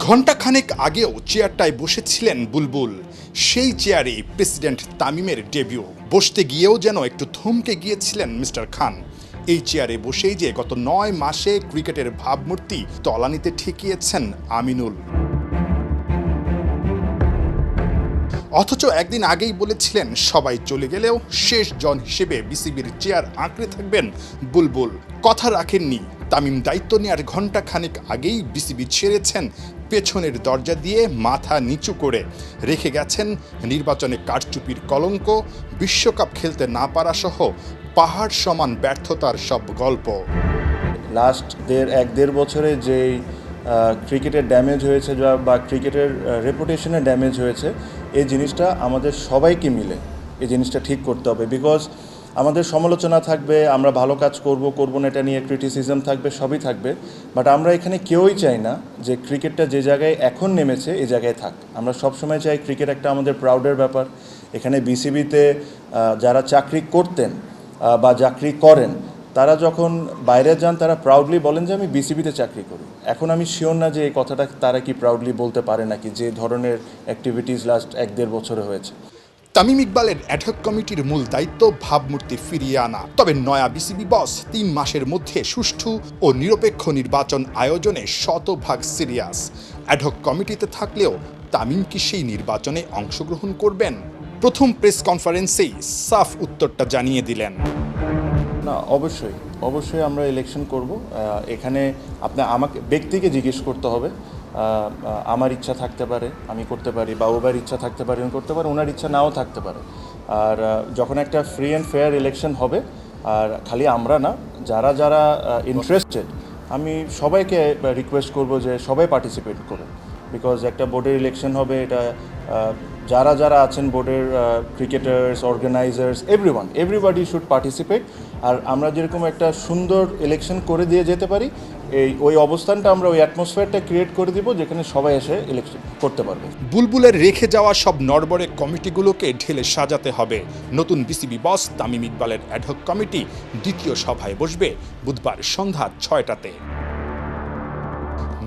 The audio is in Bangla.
ঘণ্টাখানেক আগেও চেয়ারটায় বসেছিলেন বুলবুল। সেই চেয়ারে প্রেসিডেন্ট তামিমের ডেবিউ। বসতে গিয়েও যেন একটু থমকে গিয়েছিলেন মিস্টার খান। এই চেয়ারে বসেই যে গত ৯ মাসে ক্রিকেটের ভাবমূর্তি তলানিতে ঠেকিয়েছেন আমিনুল। অথচ একদিন আগেই বলেছিলেন সবাই চলে গেলেও শেষ জন হিসেবে বিসিবির চেয়ার আঁকড়ে থাকবেন বুলবুল। কথা রাখেননি। তামিম দায়িত্ব নেওয়ার ঘণ্টাখানেক আগেই বিসিবি ছেড়েছেন পেছনের দরজা দিয়ে মাথা নিচু করে। রেখে গেছেন নির্বাচনে কারচুপির কলঙ্ক, বিশ্বকাপ খেলতে না পারা সহ পাহাড় সমান ব্যর্থতার সব গল্প। লাস্ট এক দেড় বছরে যেই ক্রিকেটের ড্যামেজ হয়েছে বা ক্রিকেটের রেপুটেশনের ড্যামেজ হয়েছে, এই জিনিসটা আমাদের সবাইকে মিলে এই জিনিসটা ঠিক করতে হবে। বিকজ আমাদের সমালোচনা থাকবে, আমরা ভালো কাজ করব না এটা নিয়ে ক্রিটিসিজম থাকবে, সবই থাকবে, বাট আমরা এখানে কেউই চাই না যে ক্রিকেটটা যে জায়গায় এখন নেমেছে এই জায়গায় থাক। আমরা সবসময় চাই ক্রিকেট একটা আমাদের প্রাউডের ব্যাপার। এখানে বিসিবিতে যারা চাকরি করতেন বা চাকরি করেন, তারা যখন বাইরে যান তারা প্রাউডলি বলেন যে আমি বিসিবিতে চাকরি করি। এখন আমি শিওর না যে এই কথাটা তারা কি প্রাউডলি বলতে পারে নাকি, যে ধরনের অ্যাক্টিভিটিস লাস্ট ১-১.৫ বছরে হয়েছে। তামিম ইকবালের অ্যাডহক কমিটির মূল দায়িত্ব ভাবমূর্তি ফিরিয়ে আনা। তবে নয়া বিসিবি বস ৩ মাসের মধ্যে সুষ্ঠু ও নিরপেক্ষ নির্বাচন আয়োজনে শতভাগ সিরিয়াস। অ্যাডহক কমিটিতে থাকলেও তামিম কি সেই নির্বাচনে অংশগ্রহণ করবেন? প্রথম প্রেস কনফারেন্সেই সাফ উত্তরটা জানিয়ে দিলেন। না, অবশ্যই আমরা ইলেকশন করব। এখানে আমাকে ব্যক্তিকে জিজ্ঞেস করতে হবে। আমার ইচ্ছা থাকতে পারে, আমি করতে পারি, বা ওবার ইচ্ছা থাকতে পারে, উনি করতে পারে, ওনার ইচ্ছা নাও থাকতে পারে। আর যখন একটা ফ্রি অ্যান্ড ফেয়ার ইলেকশন হবে, আর খালি আমরা না, যারা যারা ইন্টারেস্টেড, আমি সবাইকে রিকোয়েস্ট করব যে সবাই পার্টিসিপেট করে। বিকজ একটা বোর্ডের ইলেকশন হবে, এটা যারা যারা আছেন বোর্ডের cricketers, organisers, everybody should participate. আর আমরা যেরকম একটা সুন্দর ইলেকশন করে দিয়ে যেতে পারি, ওই অবস্থানটা আমরা ওই অ্যাটমসফিয়ারটা ক্রিয়েট করে দিব যেখানে সবাই এসে ইলেকশন করতে পারবে। বুলবুলের রেখে যাওয়া সব নড়বড়ে কমিটিগুলোকে ঢেলে সাজাতে হবে। নতুন বিসিবি বস তামিম ইকবালের অ্যাডহক কমিটি দ্বিতীয় সভায় বসবে বুধবার সন্ধ্যা ৬টাতে।